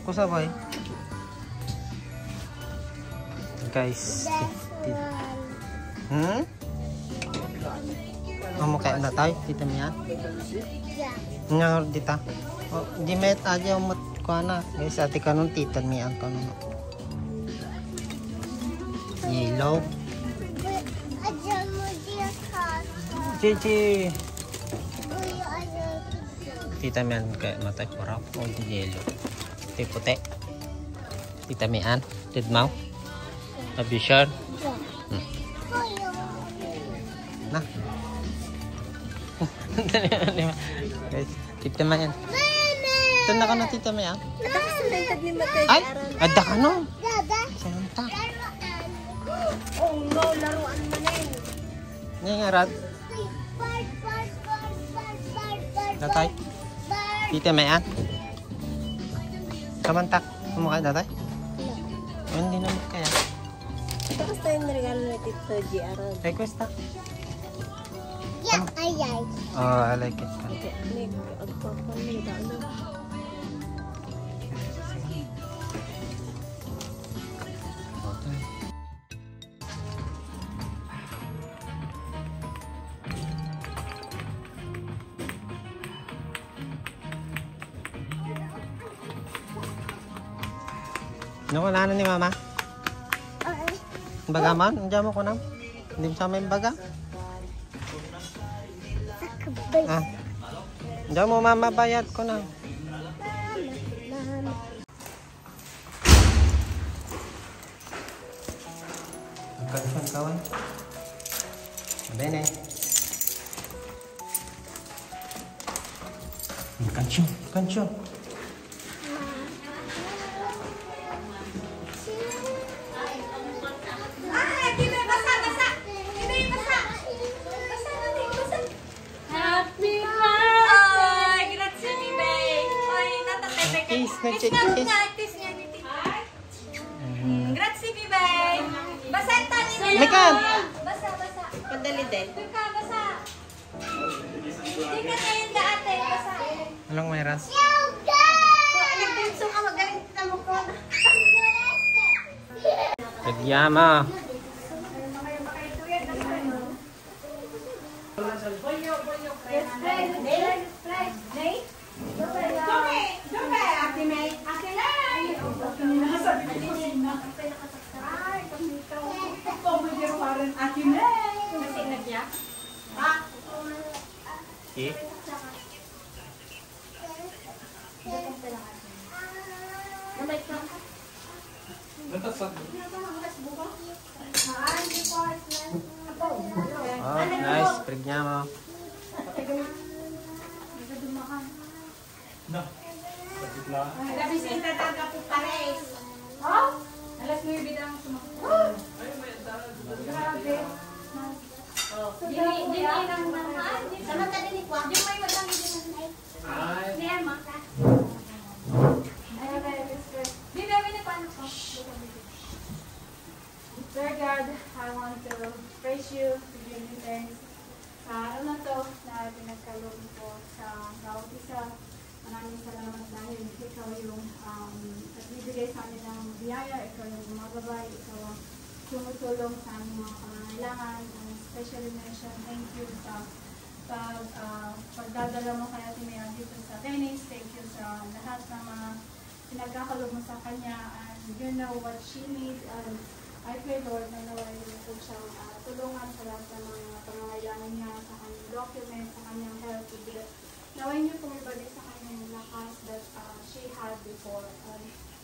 ko sabay. Guys. Kayak na tayo, Tita Mia. Nga dita. Oh, di met aja umut ko na. Guys, ati kanun Tita Mia kanun. Yellow. Cici. Tita Mia kayak mata kurang. Oh, di yellow. Di putih. Tita Mia, did mau? Have you sure? Nah. Guys, Tita Mia. Ito na ka na, Tita Mia. Ay, ada ka no? Santa. Oh no, laruan mo na yun. Ini nga, Rad. Datay. Tita Mia. Kamantak. Kumakain datay? Hindi naman kaya. Tapos tayo regalo ni Tito G. Arad. Request na. Yeah, I like. Oh, I like it. Ano ko na ni Mama? Baga man? Andiyan mo ko na? Hindi mo sama yung baga? Ah. Andiyan mo Mama, bayad ko na. Kansyon kawan. Bene. Kansyon. Grazie, Bibay. Basahin tayo nila. Mekan. Basa. Pandali din. Basa. Hindi ka na yung dati. Basa. Anong meron? Nagpinso ka, magaling na mo ko. Pagyama. Okay. Oh, nice. Perignya mo. Nabisita talaga po pares. Oh? Alas 9 bidang sumakuha. Grabe. Dili lang naman. Sama tadi ni Kwa. Di may madami din. Di ama ka. Di dami na paano ko. Sir God, I want to praise you, to give you thanks. Sa araw na to na pinagkaloob ko sa bawat isa. Maraming salamat dahil ikaw yung nagbibigay sa amin ng biyaya, ikaw yung gumagabay, ikaw ang tumutulong sa aming mga pangangailangan. And especially mention, thank you sa pagdadala mo kay Ate Mia dito sa Venice. Thank you sa lahat ng mga pinagkakaloob mo sa kanya. And you know what she needs. And I pray, Lord, na naway po siyang tulungan sa lahat ng mga pangangailangan niya, sa kanyang documents, sa kanyang health. Naway niyo kung ibalik sa kanya yung lakas that she had before.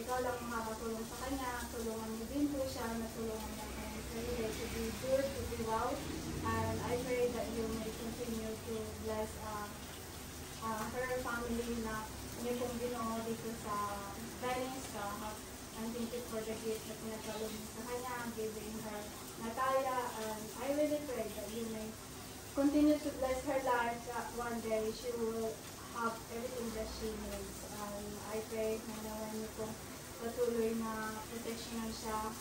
Ikaw lang makakatulong sa kanya, tulungan niyo din po siya, natulungan niya kanyang sarili to be good, to be well. And I pray that you may continue to bless her family na niyo pong ginoo dito sa Venice. And thank you for the gift na pinagkaloob niyo sa kanya, giving her Natalia. And I really pray that you may continue to bless her life, that one day she will have everything that she needs. And I pray na naman niyo kung patuloy na protection siya,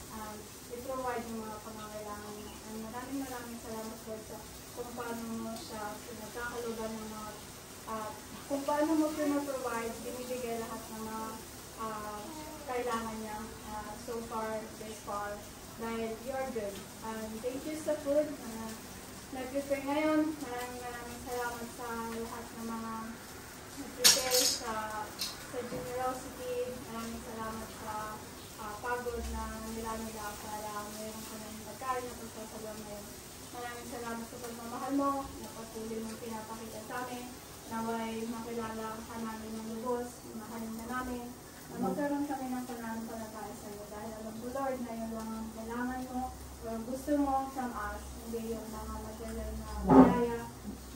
i-provide yung mga pangangailangan niya. And maraming salamat po sa kung paano mo siya pinagkakalugan ng mga, kung paano mo pinaprovide, binibigay lahat ng mga kailangan niya so far, this far, dahil you're good. Thank you sa food na nag-prepare ngayon. Maraming salamat sa lahat ng mga nag-prepare sa generosity. Maraming salamat sa pagod na nila para mayroon ko ng pagkain na pagsasalang ngayon. Maraming salamat sa pagmamahal mo, na patuloy mong pinapakita sa amin, naway makilala ka namin ng lubos, mahalin na namin, na magkaroon kami ng pananampalataya sa iyo. Dahil alam mo, Lord, na yun lang ang kailangan mo, o gusto mo from us, hindi yung mga material na kaya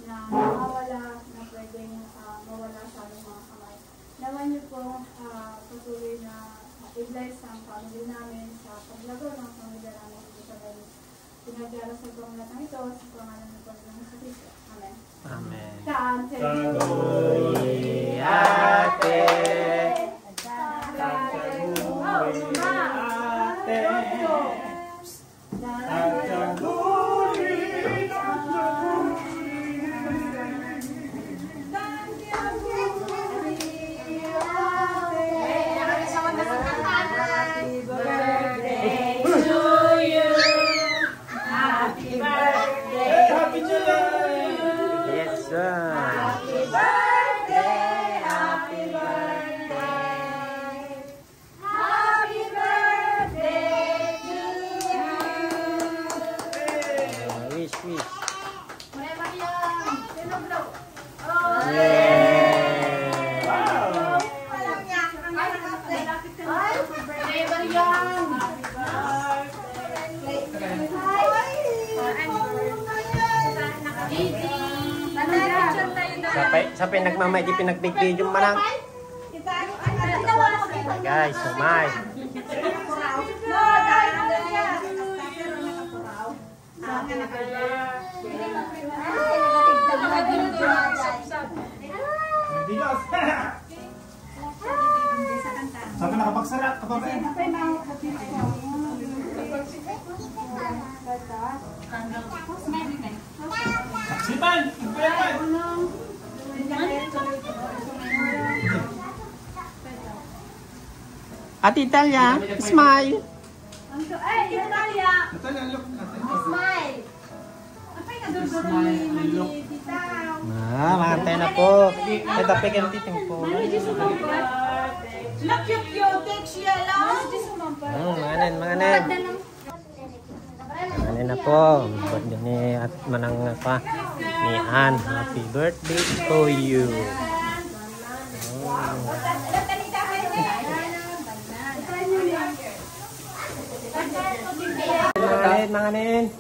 na mawala, na pwedeng mawala sa aming mga kamay. Naman niyo po patuloy na i-bless ang family namin sa paglago ng pamilya namin dito sa Galis. Pinagdarasal ko ang lahat ng ito sa pangalan ng Panginoon sa Kristo. Amen. Amen. Kante. Kantaguri ate. Sampai nagmamay di pinagbigay yung manang. Guys, sumay. Sabi nakapagsara kapag Sipan! Ate Italia, smile. Italia! look. Smile! Apay nadurduran ni Mami Tita. Makantay na po. Ito pigil titing po. Look cute, takes yellow. Manganin. Manganin na po. Birthday ni at manang pa. Ni Ann. Happy birthday to you. Manganin.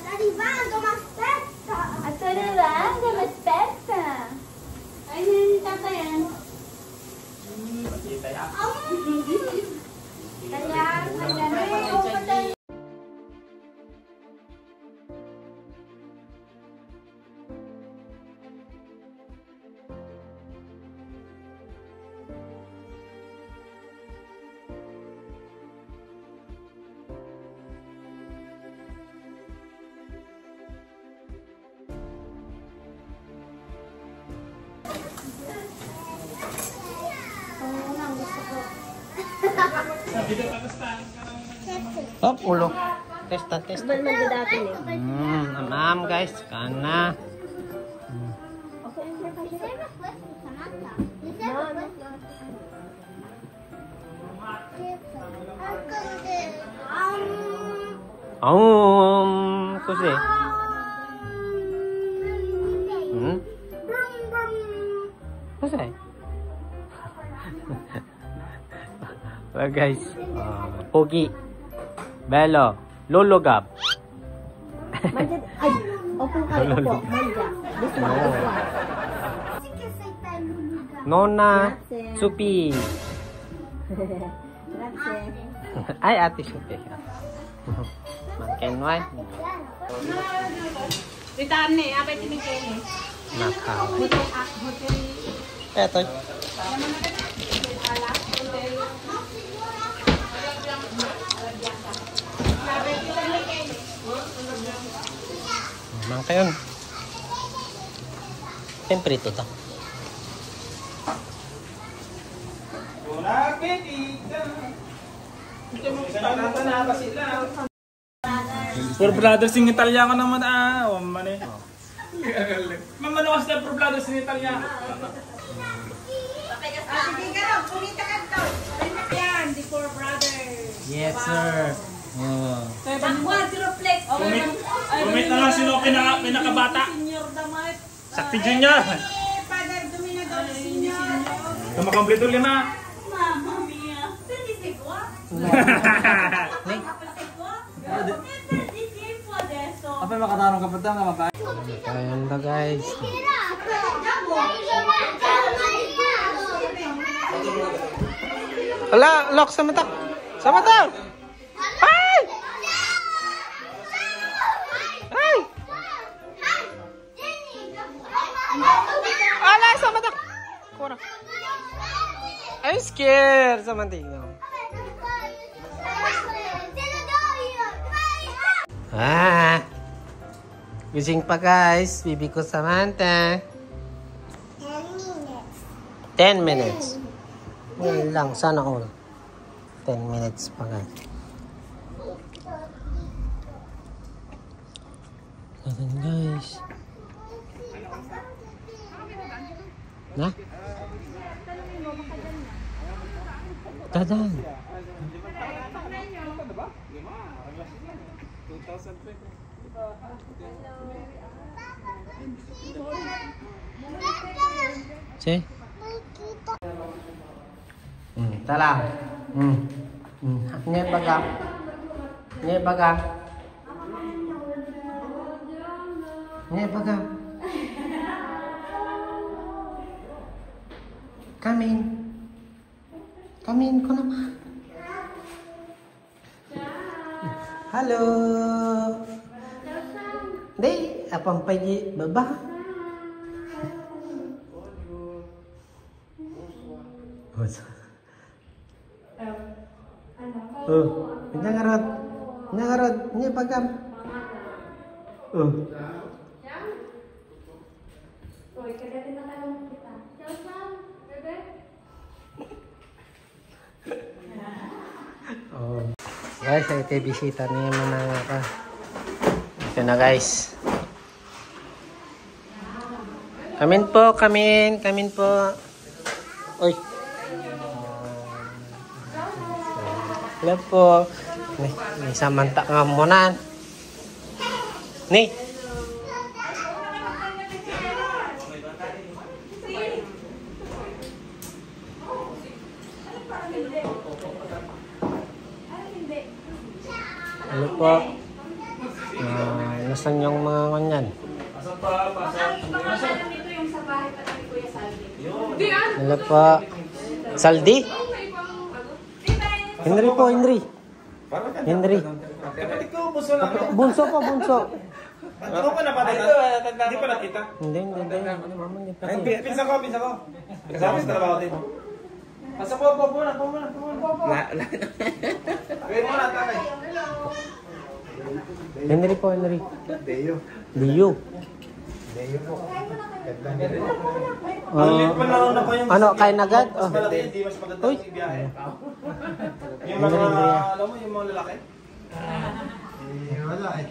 Arrivando, ma aspetta! Sto arrivando, ma aspetta! Ayun, tata yan. Kaya, Hop, ulo. Testa. Ma'am guys, kana. Kusi. Kusi. Well guys, Pogi, Bello, Lologab. ay, open kayo po, manja. This one. Nona, Supi. Ay, Ate Supi. Mangkenway. Ritaan ni, apay tinigay ni. Macau. Hotel. Eto. Akin prito to. For brothers in Italia ka naman oh, mani. Mamano kasi for brothers in Italia. Sige ka lang, kumita ka to. Yan, the four brothers. Yes, sir. Oh. Ang quadruplex. Kumit na lang sino pinakabata. Senior damay. Sakti Junior. Father, Dominador Senior. Kumakompleto 5. Mamma mia. Pwede Apa yung makatarong ka pa ito? Ayan na guys. Ala, lock sa mata. Sa mata. Ay! Ay! Ala, sa mata. Kurang. I'm scared sa mantika. Ah! Gising pa guys. Bibi ko Samantha. 10 minutes. Ngayon lang. Sana all. 10 minutes pa guys. Ayan guys. Na? Dadan. Si? Talang. Nye baga. Nye baga. Nye baga. Come in. Come in ko naman. Halo. Di, apang pagi baba. Oh, nyangarot. Nyangarot, nya pagam. Oh. Oy, kagatin na talong kita. Ciao, bebe. Oh. Guys, ito yung bisita niya mananga ka. Ito na guys. Kamin po, kamin. Kamin po. Uy. Hello po. May samanta nga muna. Ni. Ano po? Nasaan yung mga kanyan? Ano po? Saldi? Henry po, Henry. Henry. Kapatid ko, bunso lang. Bunso po, bunso. Ako pa napatay. Hindi pa nakita. Hindi. Mama, hindi pa. Pinsa ko. Kasama sa trabaho din. Asa po muna. Wait mo na, tatay. Henry po, Henry. Deo. Liu. Deo po. Ano, kain agad? Mas malaki, hindi mas maganda Uy. yung biyahe. Yung mga, alam mo, yung mga lalaki? Wala eh.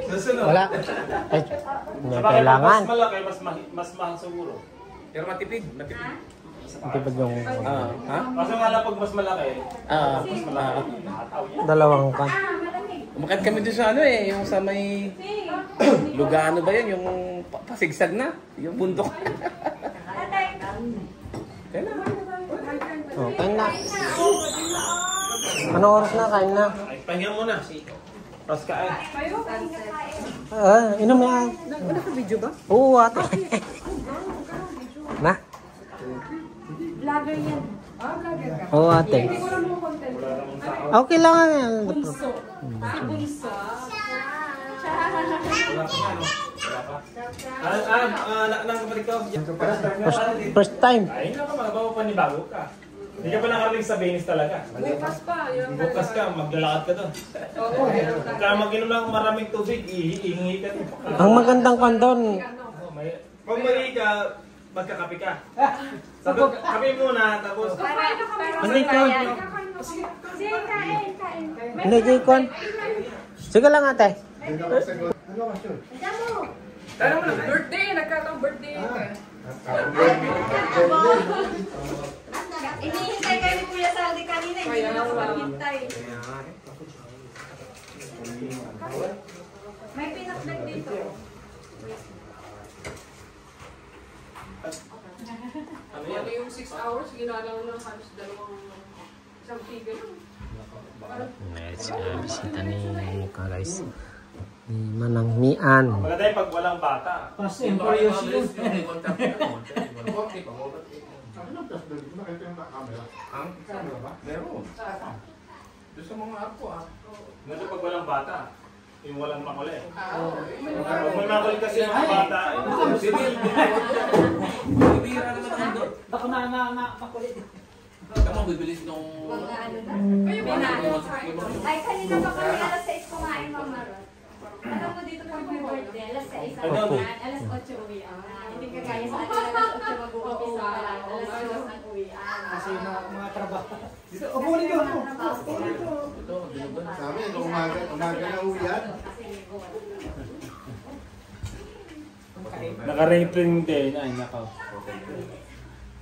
Susunod. Wala. Ay, hindi kailangan. Mas malaki, mas mahal siguro. Pero matipid. Hindi ba yung Ha? Kasi nga lang pag mas malaki, dalawang kan? Umakat kami doon sa yung sa may Lugano ba yan? Yung pasigsag na? Yung bundok. Kaya na. Oh, kain na. Ano oras na? Kain na. pahinga muna. Tapos kain. Inom yan. Naka-video ba? Oo, ate. Na? Vlogger yan. Oo, ate. Okay lang yan. Bunso. Si Bunso. Nakapalik ko. First time. Ay, nakamagabawa pa ni bago ka. Hindi ka pa nakarating sa Venice talaga. Bukas pa. Bukas ka, maglalakad ka doon. Kaya mag-inom lang maraming tubig, ihingi ka doon. Ang magandang kwan doon, Pag mali ka, magkakape ka. Sabi, kape muna, tapos... Ano ikaw? Sige, kain. Ano Jaycon? Sige lang ate. Tara mo, birthday! Nagkakang-birthday ka. Inihintay kayo ni Kuya Saldi kanina, hindi na ako maghintay. May pinakbet dito. Ano yung 6 hours, ginawa lang ng halos isang figure. Yes, bisita ni Mika guys. Ni Manang Mian. Maganda yung pag walang bata. Fast and Furious yun. Meron. Doon sa mga arko Maganda pag walang bata. Yung walang makuli. Pag may makuli kasi yung mga bata. Bibira naman ang doon. Ako na makulit. Kamu bibilis nung... Mga ano na. Ay, kanina pa kami alas 6 kumain, Ma'am Marot. Alam mo dito pag may birthday, alas 6 Ano? alas 8 uwian. Hindi kagaya sa atin, alas 8 mag-uupisa, alas 2 ang uwian. Kasi mga trabaho. Dito, upunin ko. Sabi, umaga na uwian. Naka-ring din. Ay, nakaw.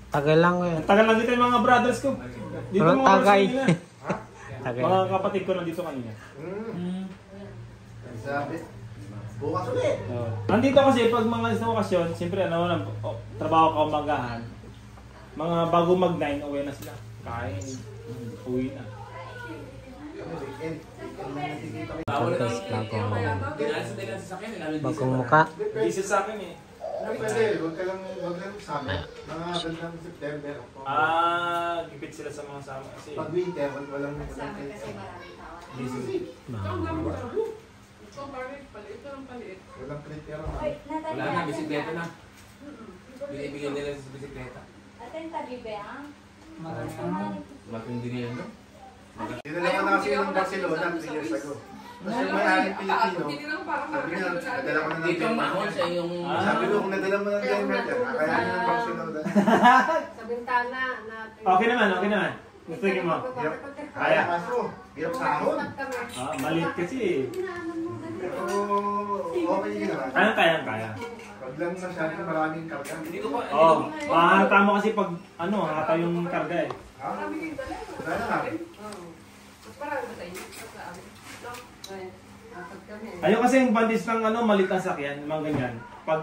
Tagal lang yun. Tagal lang dito yung mga brothers ko. Dito Walang mga tagay. brothers ko nila. Tagay. Mga kapatid ko nandito kanina. Sabi, bukas ulit. Nandito kasi pag mga sa okasyon, siyempre trabaho ka umagahan. Mga bago mag-9, uwi na sila. Kain, uwi na. Bagong muka. Busy sa akin eh. Pwede, wag lang sa amin. Mga bandang September. Gipit sila sa mga sama kasi. Pag winter, walang Kasama kasi maraming tao. Ito ang paliit ng paliit. walang kritero. Oy, Natalia. Wala na, bisikleta na. Binibigyan nila sa bisikleta. Atin tabi ba? Matindi na yun, no? Dinala ko na kasi yung Barcelona 3 years ago. Tapos yung maraming Pilipino, Hindi lang parang sabi niya, nadala ko na ng Dito ang mahon sa yung... Sabi ko, kung nadala mo ng Denver dyan, kakayanin ng Barcelona. sa bintana natin. Okay naman. Gusto niyo mo? Kaya. Kaso, hirap sa ahon. Maliit kasi eh. Pero, okay yun naman. Kaya. Pag lang masyadong maraming karga. Hindi ko pa... Oo. Mahata mo kasi pag hata yung karga eh. Ha? Wala na. Parang ba tayo? Sa amin. No? Ay, apat kami. Ayun kasi yung bandis ng maliit na sakyan, mga ganyan. Pag